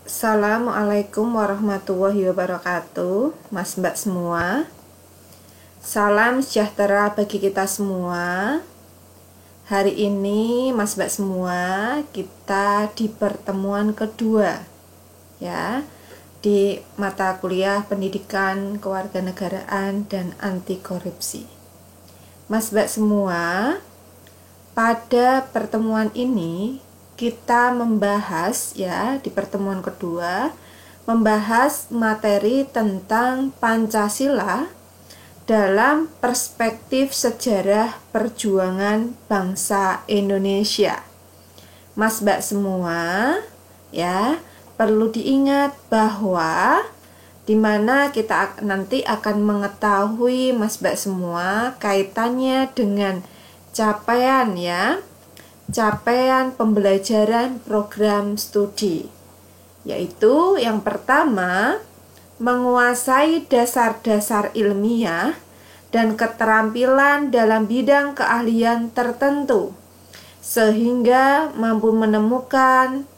Assalamualaikum warahmatullahi wabarakatuh, Mas Mbak semua. Salam sejahtera bagi kita semua. Hari ini Mas Mbak semua, kita di pertemuan kedua ya, di mata kuliah Pendidikan Kewarganegaraan dan Anti Korupsi. Mas Mbak semua, pada pertemuan ini kita membahas ya, di pertemuan kedua membahas materi tentang Pancasila dalam perspektif sejarah perjuangan bangsa Indonesia. Mas Mbak semua ya, perlu diingat bahwa dimana kita nanti akan mengetahui Mas Mbak semua kaitannya dengan capaian ya, capaian pembelajaran program studi, yaitu yang pertama, menguasai dasar-dasar ilmiah dan keterampilan dalam bidang keahlian tertentu, sehingga mampu menemukan,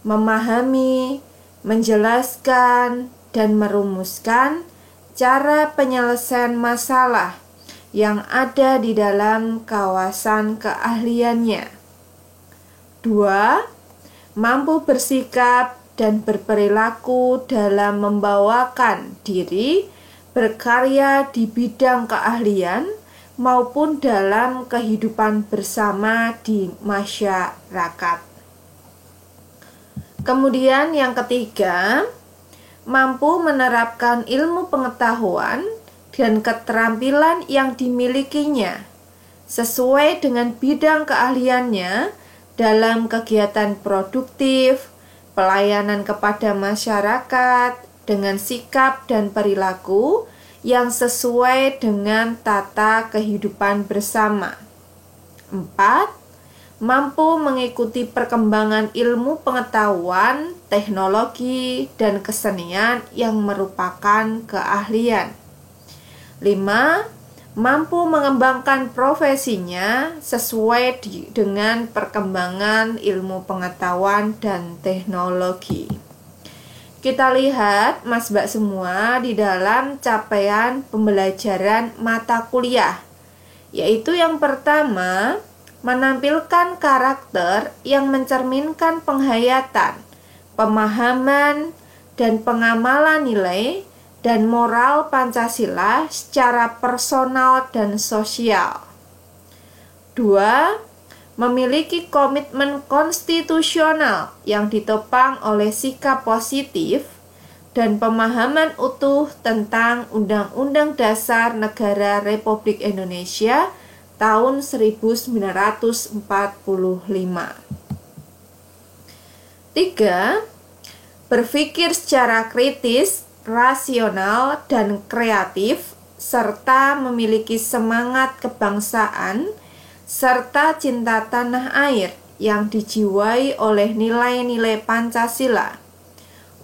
memahami, menjelaskan, dan merumuskan cara penyelesaian masalah yang ada di dalam kawasan keahliannya. 2. Mampu bersikap dan berperilaku dalam membawakan diri berkarya di bidang keahlian maupun dalam kehidupan bersama di masyarakat. Kemudian yang ketiga, mampu menerapkan ilmu pengetahuan dan keterampilan yang dimilikinya sesuai dengan bidang keahliannya dalam kegiatan produktif, pelayanan kepada masyarakat dengan sikap dan perilaku yang sesuai dengan tata kehidupan bersama. 4. Mampu mengikuti perkembangan ilmu pengetahuan, teknologi, dan kesenian yang merupakan keahlian. 5. Mampu mengembangkan profesinya sesuai dengan perkembangan ilmu pengetahuan dan teknologi. Kita lihat Mas Mbak semua di dalam capaian pembelajaran mata kuliah, yaitu yang pertama, menampilkan karakter yang mencerminkan penghayatan, pemahaman, dan pengamalan nilai dan moral Pancasila secara personal dan sosial. 2. Memiliki komitmen konstitusional yang ditopang oleh sikap positif dan pemahaman utuh tentang Undang-Undang Dasar Negara Republik Indonesia tahun 1945. 3. Berpikir secara kritis, rasional, dan kreatif, serta memiliki semangat kebangsaan serta cinta tanah air yang dijiwai oleh nilai-nilai Pancasila,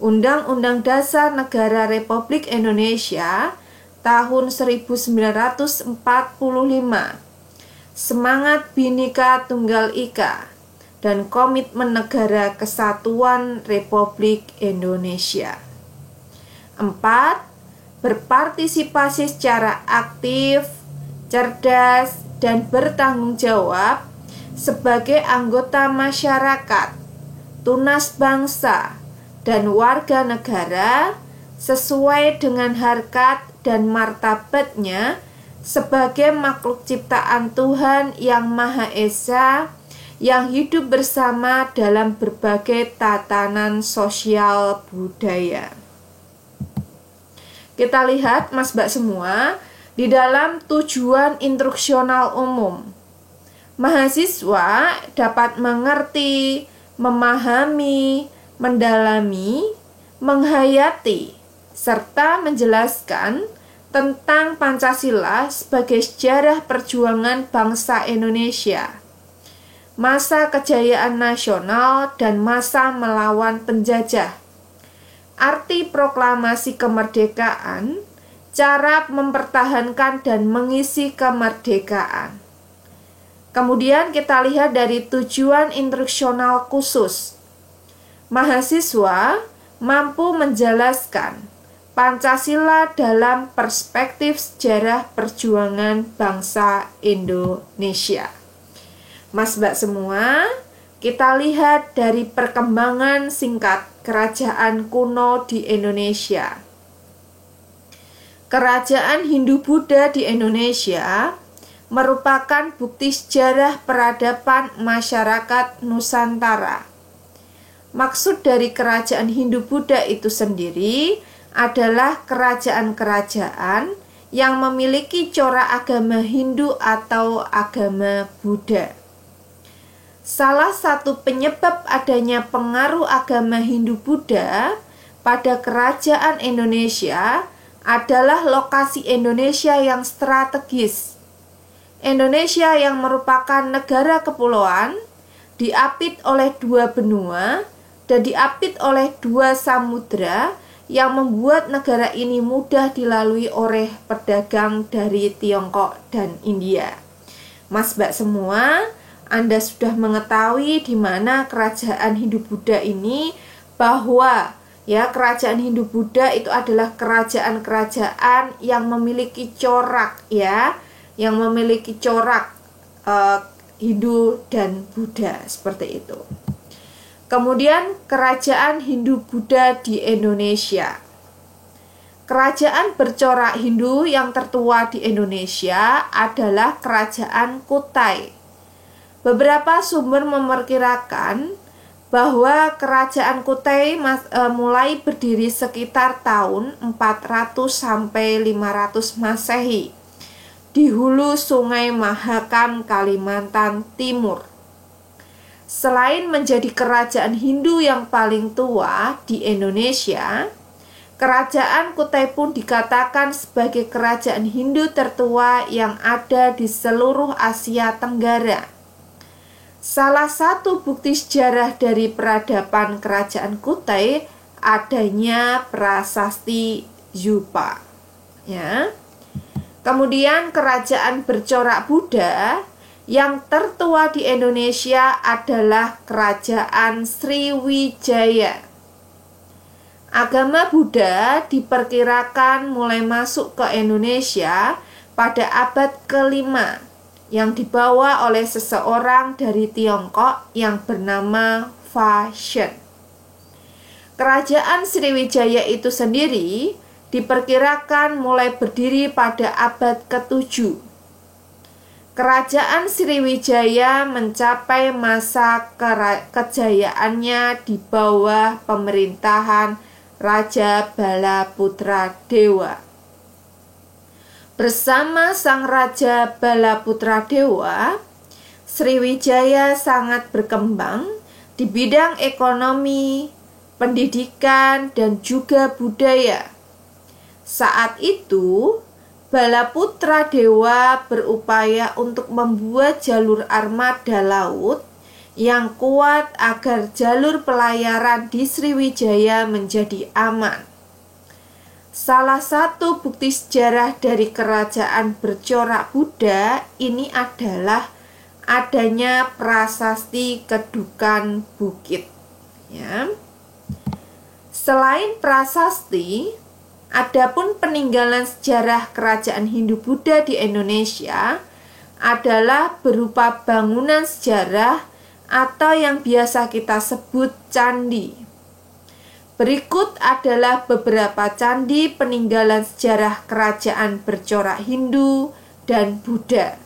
Undang-Undang Dasar Negara Republik Indonesia tahun 1945, semangat Bhinneka Tunggal Ika, dan komitmen negara kesatuan Republik Indonesia. 4. Berpartisipasi secara aktif, cerdas, dan bertanggung jawab sebagai anggota masyarakat, tunas bangsa, dan warga negara sesuai dengan harkat dan martabatnya sebagai makhluk ciptaan Tuhan Yang Maha Esa yang hidup bersama dalam berbagai tatanan sosial budaya. Kita lihat Mas Mbak semua di dalam tujuan instruksional umum. Mahasiswa dapat mengerti, memahami, mendalami, menghayati, serta menjelaskan tentang Pancasila sebagai sejarah perjuangan bangsa Indonesia, masa kejayaan nasional dan masa melawan penjajah, arti proklamasi kemerdekaan, cara mempertahankan dan mengisi kemerdekaan. Kemudian kita lihat dari tujuan instruksional khusus. Mahasiswa mampu menjelaskan Pancasila dalam perspektif sejarah perjuangan bangsa Indonesia. Mas Mbak semua, kita lihat dari perkembangan singkat kerajaan kuno di Indonesia. Kerajaan Hindu-Buddha di Indonesia merupakan bukti sejarah peradaban masyarakat Nusantara. Maksud dari kerajaan Hindu-Buddha itu sendiri adalah kerajaan-kerajaan yang memiliki corak agama Hindu atau agama Buddha. Salah satu penyebab adanya pengaruh agama Hindu-Buddha pada kerajaan Indonesia adalah lokasi Indonesia yang strategis. Indonesia yang merupakan negara kepulauan, diapit oleh 2 benua dan diapit oleh 2 samudra yang membuat negara ini mudah dilalui oleh pedagang dari Tiongkok dan India. Mas Mbak semua, Anda sudah mengetahui di mana kerajaan Hindu-Buddha ini, bahwa kerajaan Hindu-Buddha itu adalah kerajaan-kerajaan yang memiliki corak yang memiliki corak Hindu dan Buddha seperti itu. Kemudian kerajaan Hindu-Buddha di Indonesia. Kerajaan bercorak Hindu yang tertua di Indonesia adalah Kerajaan Kutai. Beberapa sumber memperkirakan bahwa Kerajaan Kutai mulai berdiri sekitar tahun 400 sampai 500 Masehi di hulu Sungai Mahakam, Kalimantan Timur. Selain menjadi kerajaan Hindu yang paling tua di Indonesia, Kerajaan Kutai pun dikatakan sebagai kerajaan Hindu tertua yang ada di seluruh Asia Tenggara. Salah satu bukti sejarah dari peradaban Kerajaan Kutai adanya prasasti Yupa. Kemudian kerajaan bercorak Buddha yang tertua di Indonesia adalah Kerajaan Sriwijaya. Agama Buddha diperkirakan mulai masuk ke Indonesia pada abad ke-5 yang dibawa oleh seseorang dari Tiongkok yang bernama Fa Shen. Kerajaan Sriwijaya itu sendiri diperkirakan mulai berdiri pada abad ke-7. Kerajaan Sriwijaya mencapai masa kejayaannya di bawah pemerintahan Raja Balaputra Dewa. Bersama sang Raja Balaputra Dewa, Sriwijaya sangat berkembang di bidang ekonomi, pendidikan, dan juga budaya. Saat itu, Balaputra Dewa berupaya untuk membuat jalur armada laut yang kuat agar jalur pelayaran di Sriwijaya menjadi aman. Salah satu bukti sejarah dari kerajaan bercorak Buddha ini adalah adanya prasasti Kedukan Bukit. Selain prasasti, adapun peninggalan sejarah kerajaan Hindu-Buddha di Indonesia adalah berupa bangunan sejarah atau yang biasa kita sebut candi. Berikut adalah beberapa candi peninggalan sejarah kerajaan bercorak Hindu dan Buddha.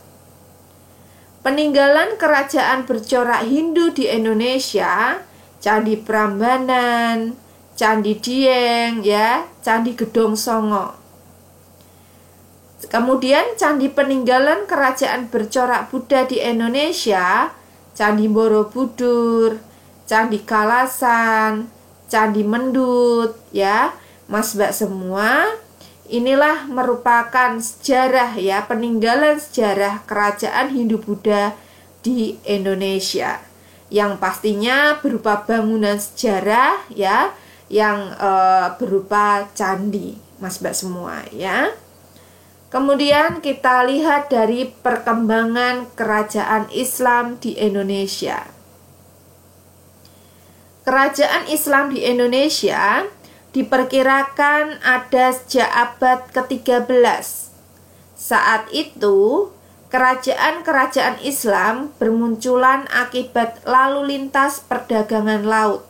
Peninggalan kerajaan bercorak Hindu di Indonesia, Candi Prambanan, Candi Dieng, Candi Gedong Songo. Kemudian candi peninggalan kerajaan bercorak Buddha di Indonesia, Candi Borobudur, Candi Kalasan, Candi Mendut, Mas Mbak semua. Inilah merupakan sejarah peninggalan sejarah kerajaan Hindu-Buddha di Indonesia. Yang pastinya berupa bangunan sejarah yang berupa candi, Mas Mbak semua Kemudian kita lihat dari perkembangan kerajaan Islam di Indonesia. kerajaan Islam di Indonesia diperkirakan ada sejak abad ke-13. Saat itu, kerajaan-kerajaan Islam bermunculan akibat lalu lintas perdagangan laut.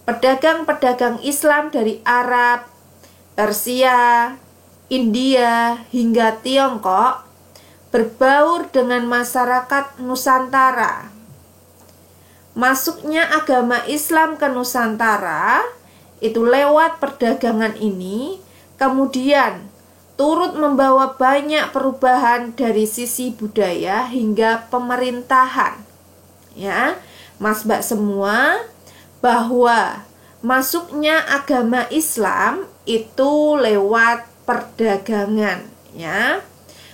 Pedagang-pedagang Islam dari Arab, Persia, India, hingga Tiongkok berbaur dengan masyarakat Nusantara. Masuknya agama Islam ke Nusantara itu lewat perdagangan ini, kemudian turut membawa banyak perubahan dari sisi budaya hingga pemerintahan. Ya, Mas Mbak semua, bahwa masuknya agama Islam itu lewat perdagangan, ya.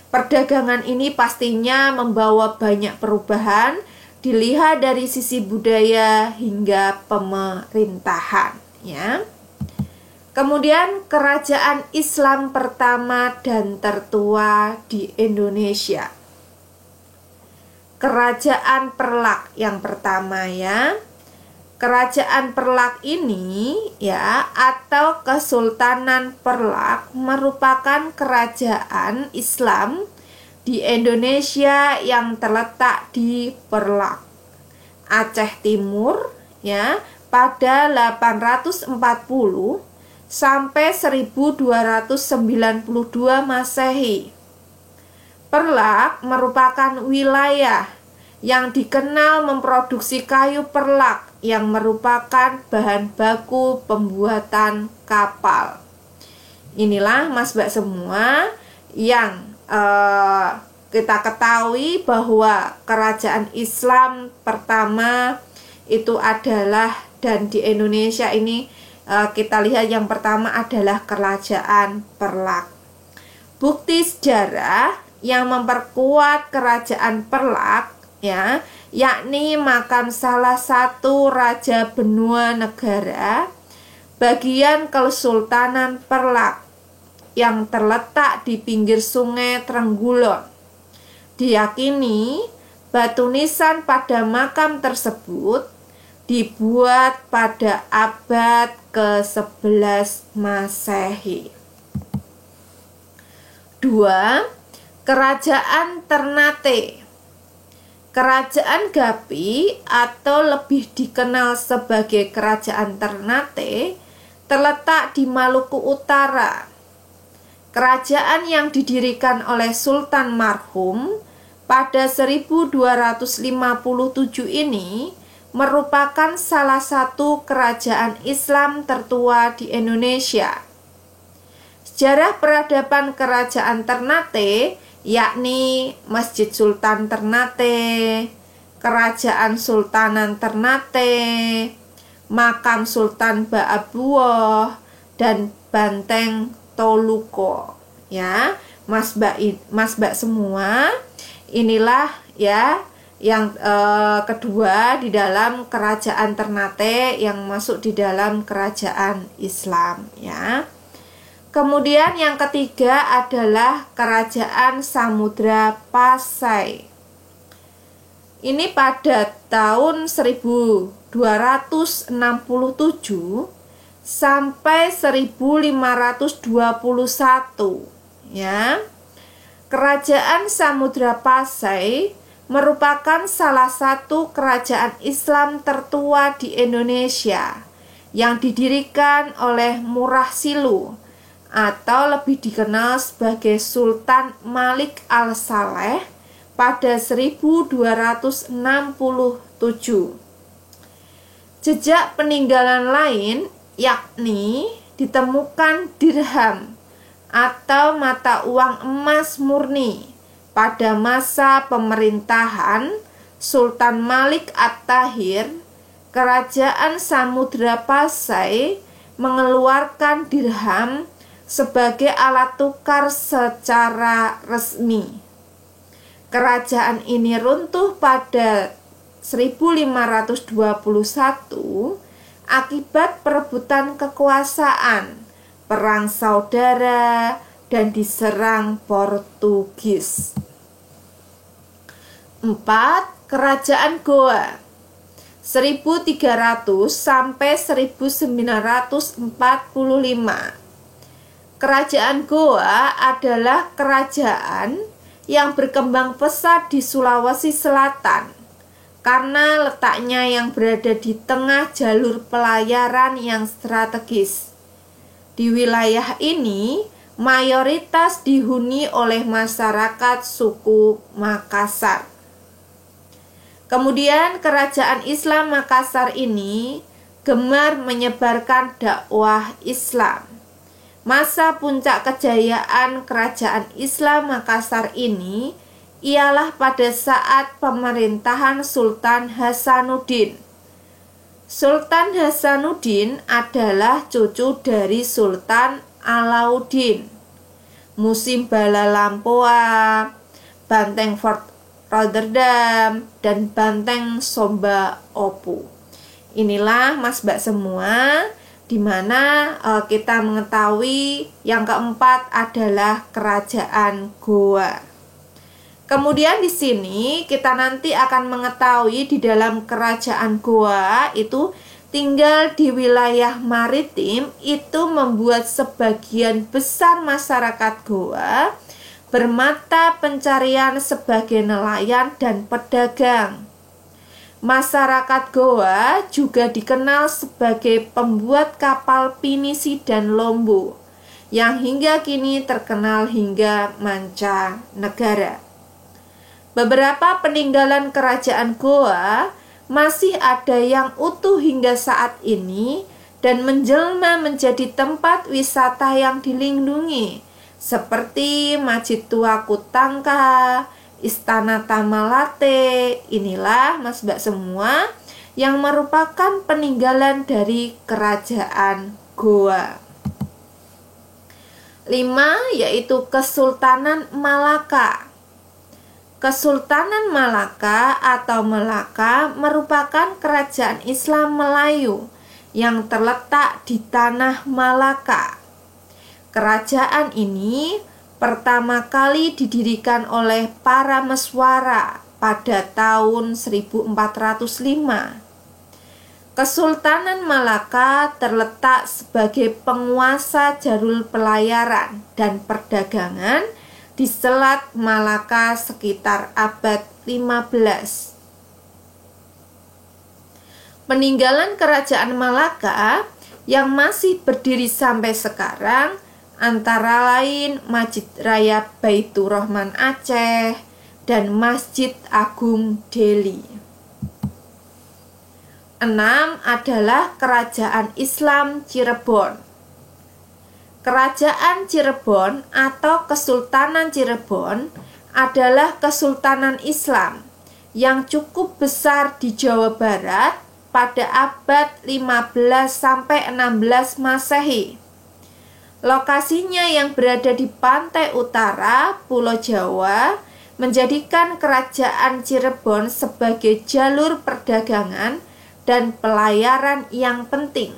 Perdagangan ini pastinya membawa banyak perubahan, dilihat dari sisi budaya hingga pemerintahan, ya. Kemudian kerajaan Islam pertama dan tertua di Indonesia. Kerajaan Perlak yang pertama, ya. Kerajaan Perlak ini, ya, atau Kesultanan Perlak merupakan kerajaan Islam di Indonesia yang terletak di Perlak, Aceh Timur, ya, pada 840 sampai 1292 Masehi. Perlak merupakan wilayah yang dikenal memproduksi kayu perlak yang merupakan bahan baku pembuatan kapal. Inilah Mas Mbak semua yang kita ketahui bahwa kerajaan Islam pertama itu adalah, dan di Indonesia ini kita lihat yang pertama adalah kerajaan Perlak. Bukti sejarah yang memperkuat kerajaan Perlak, ya, yakni makam salah satu raja benua negara bagian Kesultanan Perlak yang terletak di pinggir sungai Trenggulon. Diyakini batu nisan pada makam tersebut dibuat pada abad ke-11 Masehi. 2. Kerajaan Ternate. Kerajaan Gapi atau lebih dikenal sebagai Kerajaan Ternate terletak di Maluku Utara. Kerajaan yang didirikan oleh Sultan marhum pada 1257 ini merupakan salah satu kerajaan Islam tertua di Indonesia. Sejarah peradaban Kerajaan Ternate yakni Masjid Sultan Ternate, Kerajaan Sultanan Ternate, Makam Sultan Ba'abuoh, dan Banteng Toluko. Ya, Mas Mbak semua, inilah ya yang kedua di dalam Kerajaan Ternate yang masuk di dalam kerajaan Islam, ya. Kemudian yang ketiga adalah Kerajaan Samudra Pasai. Ini pada tahun 1267 sampai 1521, ya. Kerajaan Samudra Pasai merupakan salah satu kerajaan Islam tertua di Indonesia yang didirikan oleh Murah Silu atau lebih dikenal sebagai Sultan Malik Al-Saleh pada 1267. Jejak peninggalan lain yakni ditemukan dirham atau mata uang emas murni pada masa pemerintahan Sultan Malik At-Tahir. Kerajaan Samudra Pasai mengeluarkan dirham sebagai alat tukar secara resmi. Kerajaan ini runtuh pada 1521 akibat perebutan kekuasaan, perang saudara, dan diserang Portugis. 4. Kerajaan Goa. 1300 sampai 1945. Kerajaan Goa adalah kerajaan yang berkembang pesat di Sulawesi Selatan karena letaknya yang berada di tengah jalur pelayaran yang strategis. Di wilayah ini, mayoritas dihuni oleh masyarakat suku Makassar. Kemudian kerajaan Islam Makassar ini gemar menyebarkan dakwah Islam. Masa puncak kejayaan kerajaan Islam Makassar ini ialah pada saat pemerintahan Sultan Hasanuddin. Sultan Hasanuddin adalah cucu dari Sultan Alauddin. Musim Bala Lampoa, Banteng Fort Rotterdam, dan Banteng Somba Opu. Inilah Mas Mbak semua, di mana kita mengetahui yang keempat adalah kerajaan Goa. Kemudian di sini kita nanti akan mengetahui di dalam kerajaan Goa itu tinggal di wilayah maritim itu membuat sebagian besar masyarakat Goa bermata pencarian sebagai nelayan dan pedagang. Masyarakat Goa juga dikenal sebagai pembuat kapal pinisi dan lombo yang hingga kini terkenal hingga mancanegara. Beberapa peninggalan kerajaan Goa masih ada yang utuh hingga saat ini dan menjelma menjadi tempat wisata yang dilindungi seperti Masjid Tua Kutangka, Istana Tamalate. Inilah Mas Mbak semua yang merupakan peninggalan dari kerajaan Goa. 5 yaitu Kesultanan Malaka. Kesultanan Malaka atau Melaka merupakan kerajaan Islam Melayu yang terletak di tanah Malaka. Kerajaan ini pertama kali didirikan oleh para Meswara pada tahun 1405. Kesultanan Malaka terletak sebagai penguasa jalur pelayaran dan perdagangan di Selat Malaka sekitar abad 15. Peninggalan kerajaan Malaka yang masih berdiri sampai sekarang antara lain Masjid Raya Baitur Rahman Aceh dan Masjid Agung Delhi. 6 adalah Kerajaan Islam Cirebon. Kerajaan Cirebon atau Kesultanan Cirebon adalah kesultanan Islam yang cukup besar di Jawa Barat pada abad 15 sampai 16 Masehi. Lokasinya yang berada di pantai utara Pulau Jawa menjadikan kerajaan Cirebon sebagai jalur perdagangan dan pelayaran yang penting.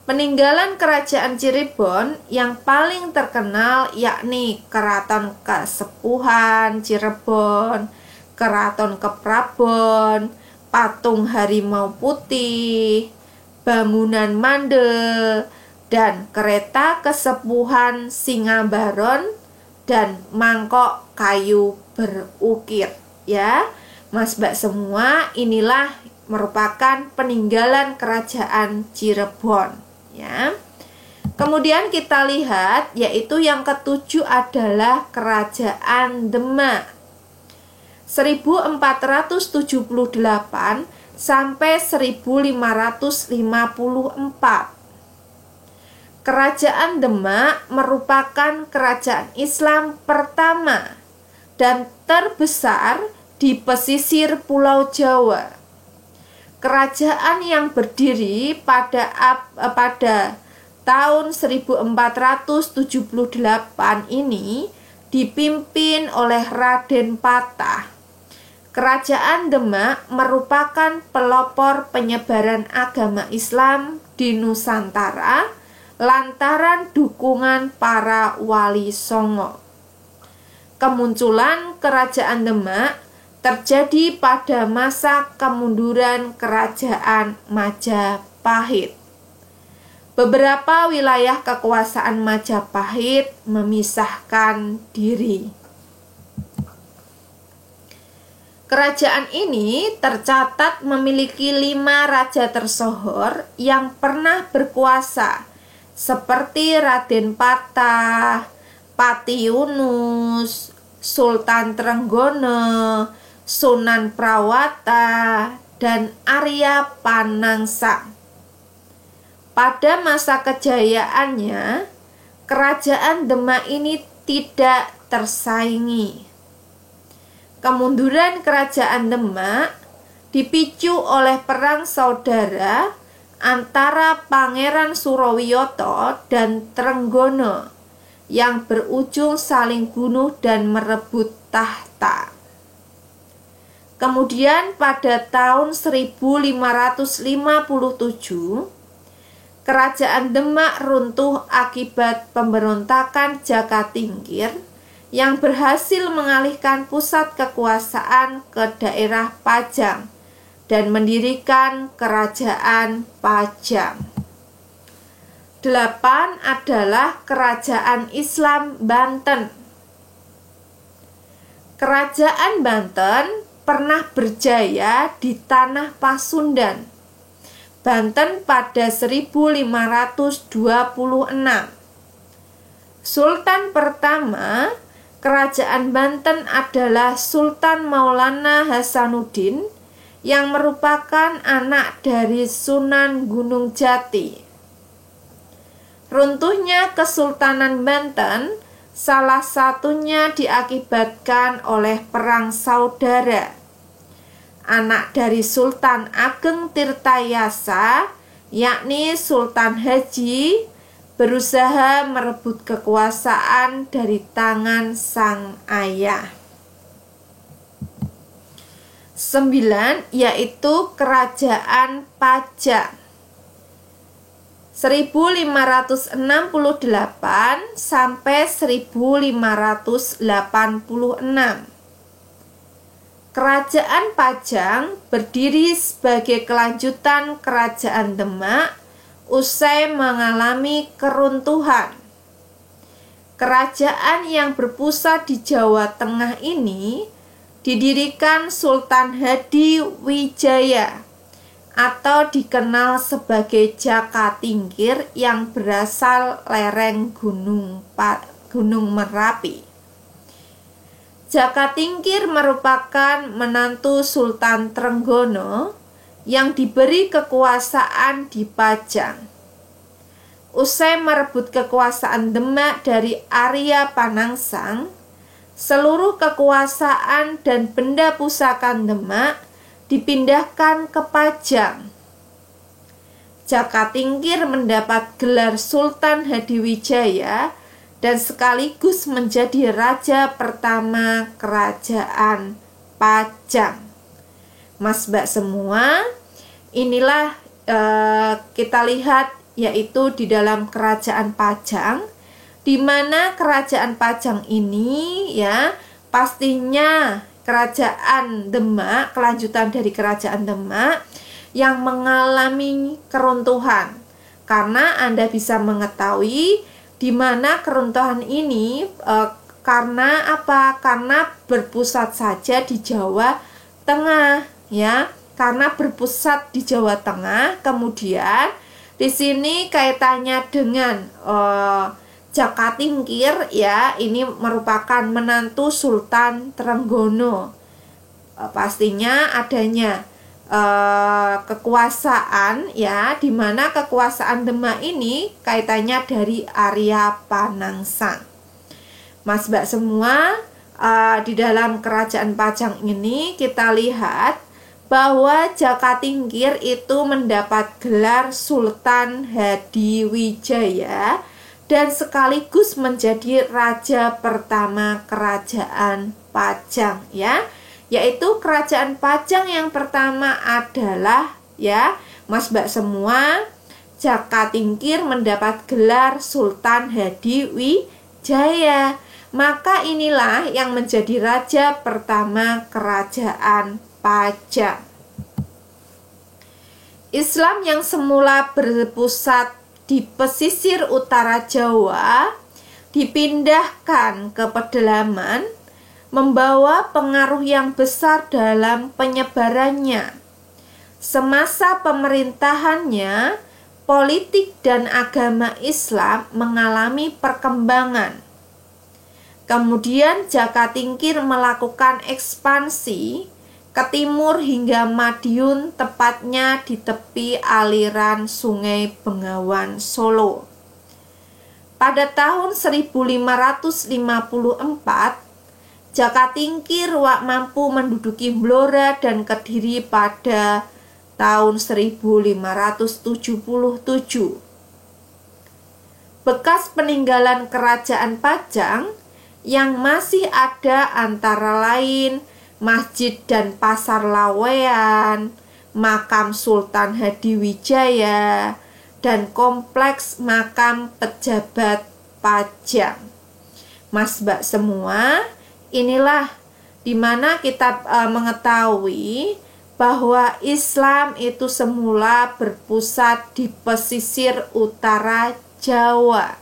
Peninggalan kerajaan Cirebon yang paling terkenal yakni Keraton Kasepuhan Cirebon, Keraton Keprabon, Patung Harimau Putih, Bangunan Mandel, dan Kereta Kesepuhan Singabaron dan Mangkok Kayu Berukir. Ya, Mas Mbak semua, inilah merupakan peninggalan kerajaan Cirebon. Ya. Kemudian kita lihat yaitu yang ketujuh adalah Kerajaan Demak. 1478 sampai 1554. Kerajaan Demak merupakan kerajaan Islam pertama dan terbesar di pesisir Pulau Jawa. Kerajaan yang berdiri pada tahun 1478 ini dipimpin oleh Raden Patah. Kerajaan Demak merupakan pelopor penyebaran agama Islam di Nusantara lantaran dukungan para wali songo. Kemunculan Kerajaan Demak terjadi pada masa kemunduran Kerajaan Majapahit. Beberapa wilayah kekuasaan Majapahit memisahkan diri. Kerajaan ini tercatat memiliki 5 raja tersohor yang pernah berkuasa, seperti Raden Patah, Pati Yunus, Sultan Trenggono, Sunan Prawata, dan Arya Panangsang. Pada masa kejayaannya, Kerajaan Demak ini tidak tersaingi. Kemunduran Kerajaan Demak dipicu oleh perang saudara antara Pangeran Surowiyoto dan Trenggono yang berujung saling bunuh dan merebut tahta. Kemudian pada tahun 1557, Kerajaan Demak runtuh akibat pemberontakan Jakatingkir yang berhasil mengalihkan pusat kekuasaan ke daerah Pajang dan mendirikan Kerajaan Pajang. 8 adalah Kerajaan Islam Banten. Kerajaan Banten pernah berjaya di tanah Pasundan, Banten pada 1526. Sultan pertama Kerajaan Banten adalah Sultan Maulana Hasanuddin yang merupakan anak dari Sunan Gunung Jati. Runtuhnya Kesultanan Banten salah satunya diakibatkan oleh perang saudara. Anak dari Sultan Ageng Tirtayasa, yakni Sultan Haji, berusaha merebut kekuasaan dari tangan sang ayah. 9 yaitu Kerajaan Pajang. 1568 sampai 1586. Kerajaan Pajang berdiri sebagai kelanjutan Kerajaan Demak usai mengalami keruntuhan. Kerajaan yang berpusat di Jawa Tengah ini didirikan Sultan Hadiwijaya atau dikenal sebagai Jakatingkir yang berasal lereng Gunung Merapi. Jakatingkir merupakan menantu Sultan Trenggono yang diberi kekuasaan di Pajang. Usai merebut kekuasaan Demak dari Arya Panangsang, seluruh kekuasaan dan benda pusaka Demak dipindahkan ke Pajang. Jakatingkir mendapat gelar Sultan Hadiwijaya dan sekaligus menjadi raja pertama Kerajaan Pajang. Mas Mbak semua, inilah kita lihat yaitu di dalam Kerajaan Pajang, di mana Kerajaan Pajang ini ya pastinya Kerajaan Demak, kelanjutan dari Kerajaan Demak yang mengalami keruntuhan. Karena Anda bisa mengetahui di mana keruntuhan ini karena apa? Karena berpusat saja di Jawa Tengah. Ya, karena berpusat di Jawa Tengah, kemudian di sini kaitannya dengan Jakatingkir, ya, ini merupakan menantu Sultan Trenggono. Pastinya adanya kekuasaan, ya, di mana kekuasaan Demak ini kaitannya dari Arya Panangsang. Mas Mbak semua, di dalam Kerajaan Pajang ini kita lihat bahwa Jakatingkir itu mendapat gelar Sultan Hadiwijaya dan sekaligus menjadi raja pertama Kerajaan Pajang, ya, yaitu Kerajaan Pajang yang pertama adalah, ya, Mas Mbak semua, Jakatingkir mendapat gelar Sultan Hadiwijaya. Maka inilah yang menjadi raja pertama kerajaan Pajang. Islam yang semula berpusat di pesisir utara Jawa dipindahkan ke pedalaman, membawa pengaruh yang besar dalam penyebarannya. Semasa pemerintahannya, politik dan agama Islam mengalami perkembangan. Kemudian Jaka Tingkir melakukan ekspansi ke timur hingga Madiun, tepatnya di tepi aliran Sungai Bengawan Solo. Pada tahun 1554, Jaka Tingkir mampu menduduki Blora dan Kediri pada tahun 1577. Bekas peninggalan kerajaan Pajang yang masih ada antara lain Masjid dan Pasar Lawean, Makam Sultan Hadiwijaya, dan kompleks makam pejabat Pajang. Mas Mbak semua, inilah dimana kita mengetahui bahwa Islam itu semula berpusat di pesisir utara Jawa.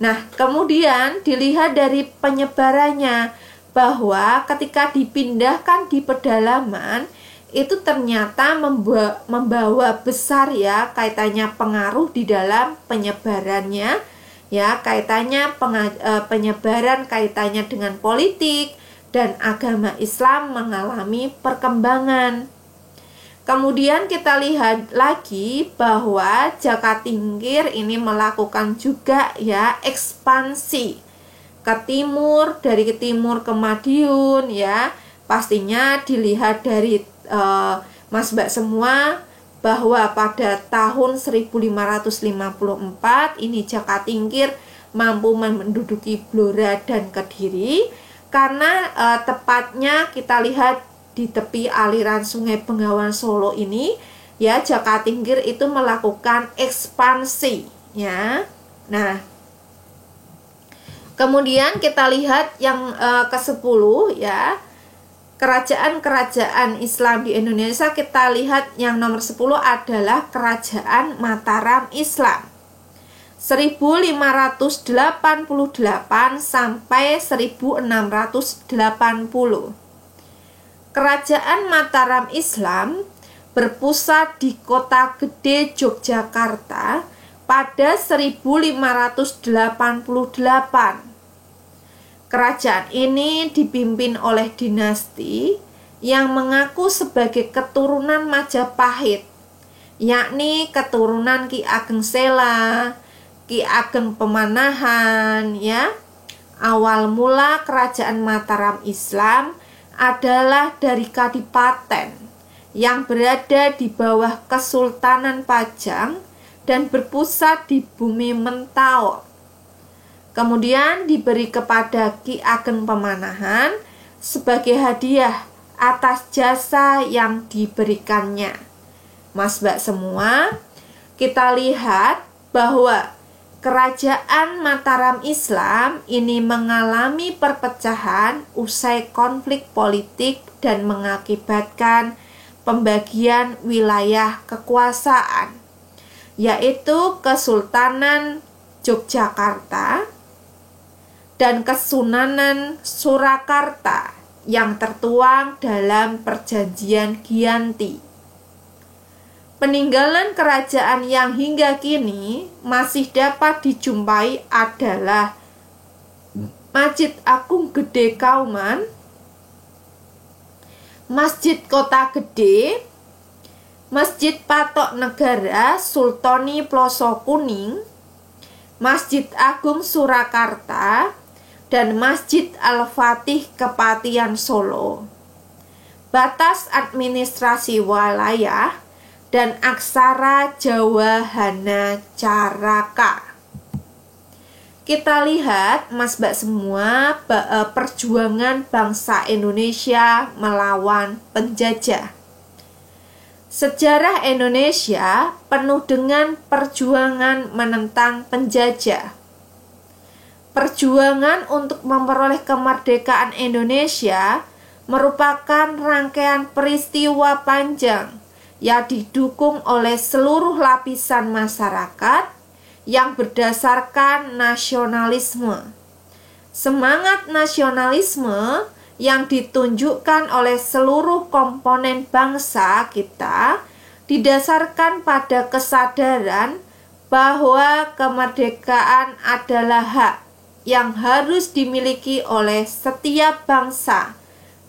Nah, kemudian dilihat dari penyebarannya, bahwa ketika dipindahkan di pedalaman itu ternyata membawa besar ya kaitannya pengaruh di dalam penyebarannya ya, kaitannya penyebaran kaitannya dengan politik dan agama Islam mengalami perkembangan. Kemudian kita lihat lagi bahwa Jaka Tingkir ini melakukan juga ya ekspansi ke timur, dari ke timur ke Madiun ya. Pastinya dilihat dari Mas Mbak semua bahwa pada tahun 1554 ini Jaka Tingkir mampu menduduki Blora dan Kediri karena tepatnya kita lihat di tepi aliran Sungai Bengawan Solo ini ya, Jaka Tingkir itu melakukan ekspansi ya. Nah, kemudian kita lihat yang ke-10 ya, kerajaan-kerajaan Islam di Indonesia. Kita lihat yang nomor 10 adalah Kerajaan Mataram Islam 1588 sampai 1680. Kerajaan Mataram Islam berpusat di Kota Gede Yogyakarta pada 1588. Kerajaan ini dipimpin oleh dinasti yang mengaku sebagai keturunan Majapahit, yakni keturunan Ki Ageng Sela, Ki Ageng Pemanahan ya. Awal mula kerajaan Mataram Islam adalah dari Kadipaten yang berada di bawah Kesultanan Pajang dan berpusat di bumi Mentawai. Kemudian diberi kepada Ki Ageng Pemanahan sebagai hadiah atas jasa yang diberikannya. Mas Mbak semua, kita lihat bahwa Kerajaan Mataram Islam ini mengalami perpecahan usai konflik politik dan mengakibatkan pembagian wilayah kekuasaan, yaitu Kesultanan Yogyakarta dan Kesunanan Surakarta yang tertuang dalam Perjanjian Giyanti. Peninggalan kerajaan yang hingga kini masih dapat dijumpai adalah Masjid Agung Gede Kauman, Masjid Kota Gede, Masjid Patok Negara Sultoni Ploso Kuning, Masjid Agung Surakarta, dan Masjid Al-Fatih Kepatihan Solo. Batas administrasi wilayah dan aksara Jawa Hana Caraka. Kita lihat Mas Mbak semua perjuangan bangsa Indonesia melawan penjajah. Sejarah Indonesia penuh dengan perjuangan menentang penjajah. Perjuangan untuk memperoleh kemerdekaan Indonesia merupakan rangkaian peristiwa panjang yang didukung oleh seluruh lapisan masyarakat yang berdasarkan nasionalisme. Semangat nasionalisme yang ditunjukkan oleh seluruh komponen bangsa kita didasarkan pada kesadaran bahwa kemerdekaan adalah hak yang harus dimiliki oleh setiap bangsa,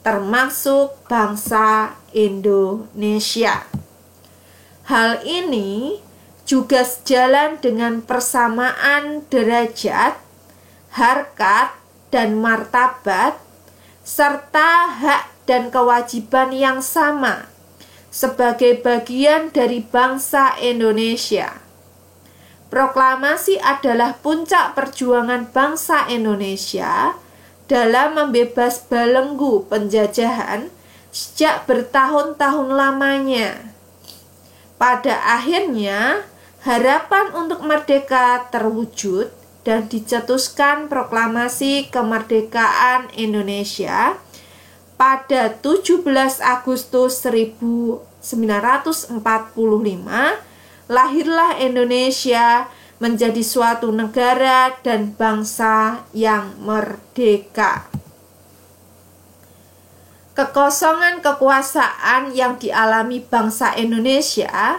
termasuk bangsa Indonesia. Hal ini juga sejalan dengan persamaan derajat, harkat, dan martabat, serta hak dan kewajiban yang sama sebagai bagian dari bangsa Indonesia. Proklamasi adalah puncak perjuangan bangsa Indonesia dalam membebas belenggu penjajahan sejak bertahun-tahun lamanya. Pada akhirnya, harapan untuk merdeka terwujud dan dicetuskan proklamasi kemerdekaan Indonesia pada 17 Agustus 1945. Lahirlah Indonesia menjadi suatu negara dan bangsa yang merdeka. Kekosongan kekuasaan yang dialami bangsa Indonesia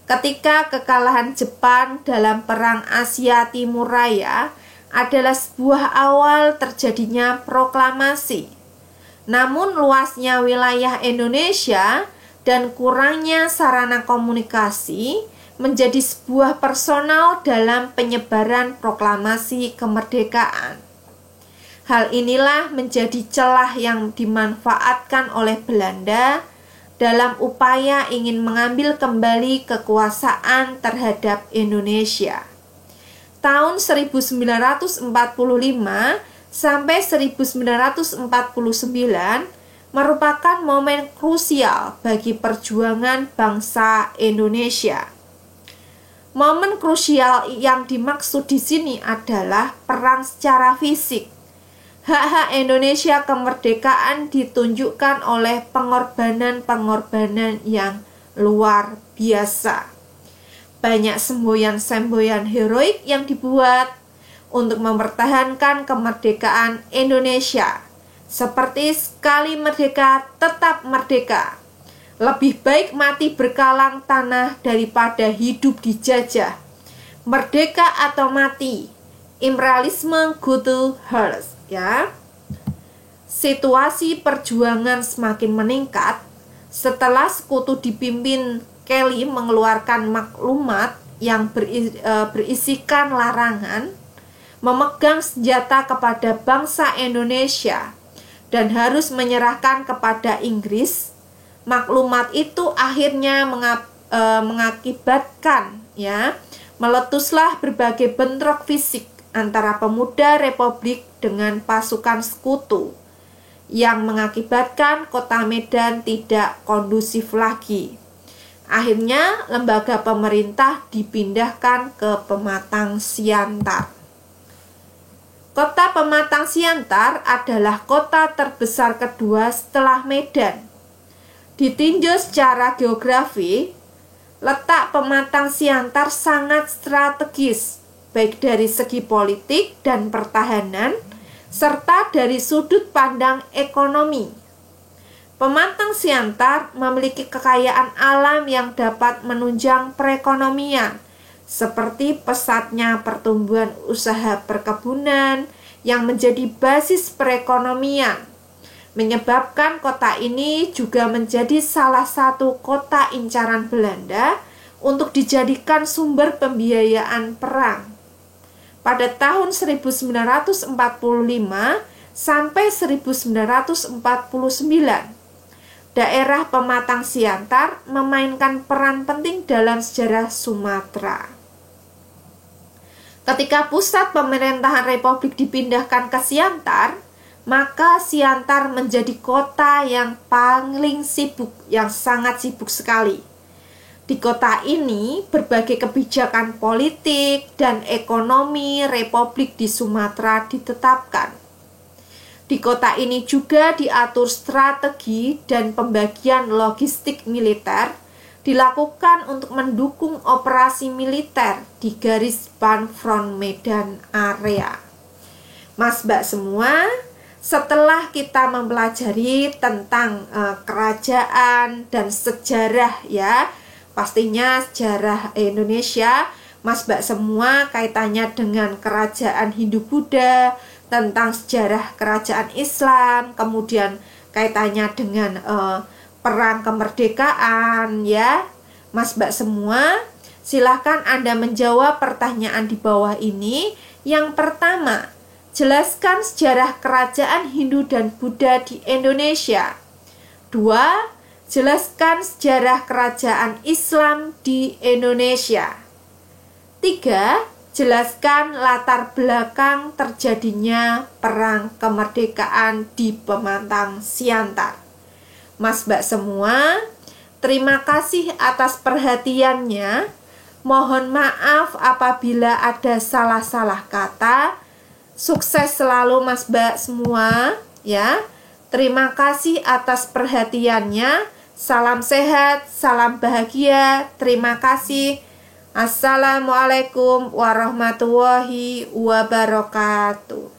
ketika kekalahan Jepang dalam Perang Asia Timur Raya adalah sebuah awal terjadinya proklamasi. Namun luasnya wilayah Indonesia dan kurangnya sarana komunikasi menjadi sebuah personal dalam penyebaran proklamasi kemerdekaan. Hal inilah menjadi celah yang dimanfaatkan oleh Belanda dalam upaya ingin mengambil kembali kekuasaan terhadap Indonesia. Tahun 1945 sampai 1949 merupakan momen krusial bagi perjuangan bangsa Indonesia. Momen krusial yang dimaksud di sini adalah perang secara fisik. Hak-hak Indonesia kemerdekaan ditunjukkan oleh pengorbanan-pengorbanan yang luar biasa. Banyak semboyan-semboyan heroik yang dibuat untuk mempertahankan kemerdekaan Indonesia. Seperti sekali merdeka, tetap merdeka. Lebih baik mati berkalang tanah daripada hidup dijajah. Merdeka atau mati. Imperialisme Gute Herz, ya. Situasi perjuangan semakin meningkat setelah sekutu dipimpin Kelly mengeluarkan maklumat yang berisikan larangan memegang senjata kepada bangsa Indonesia dan harus menyerahkan kepada Inggris. Maklumat itu akhirnya mengakibatkan meletuslah berbagai bentrok fisik antara pemuda Republik dengan pasukan sekutu yang mengakibatkan kota Medan tidak kondusif lagi. Akhirnya lembaga pemerintah dipindahkan ke Pematang Siantar. Kota Pematang Siantar adalah kota terbesar kedua setelah Medan. Ditinjau secara geografi, letak Pematang Siantar sangat strategis, baik dari segi politik dan pertahanan, serta dari sudut pandang ekonomi. Pematang Siantar memiliki kekayaan alam yang dapat menunjang perekonomian, seperti pesatnya pertumbuhan usaha perkebunan yang menjadi basis perekonomian, menyebabkan kota ini juga menjadi salah satu kota incaran Belanda untuk dijadikan sumber pembiayaan perang. Pada tahun 1945 sampai 1949, daerah Pematang Siantar memainkan peran penting dalam sejarah Sumatera. Ketika pusat pemerintahan Republik dipindahkan ke Siantar, maka Siantar menjadi kota yang paling sibuk, yang sangat sibuk sekali. Di kota ini, berbagai kebijakan politik dan ekonomi Republik di Sumatera ditetapkan. Di kota ini juga diatur strategi dan pembagian logistik militer dilakukan untuk mendukung operasi militer di garis ban front Medan area. Mas Mbak semua, setelah kita mempelajari tentang kerajaan dan sejarah ya, pastinya sejarah Indonesia, Mas Mbak semua kaitannya dengan kerajaan Hindu-Buddha, tentang sejarah kerajaan Islam, kemudian kaitannya dengan perang kemerdekaan ya. Mas Mbak semua, silahkan Anda menjawab pertanyaan di bawah ini. Yang pertama, jelaskan sejarah kerajaan Hindu dan Buddha di Indonesia. 2. Jelaskan sejarah kerajaan Islam di Indonesia. 3. Jelaskan latar belakang terjadinya perang kemerdekaan di Pemantang Siantar. Mas Mbak semua, terima kasih atas perhatiannya. Mohon maaf apabila ada salah-salah kata. Sukses selalu Mas Mbak semua ya. Terima kasih atas perhatiannya. Salam sehat, salam bahagia. Terima kasih. Assalamualaikum warahmatullahi wabarakatuh.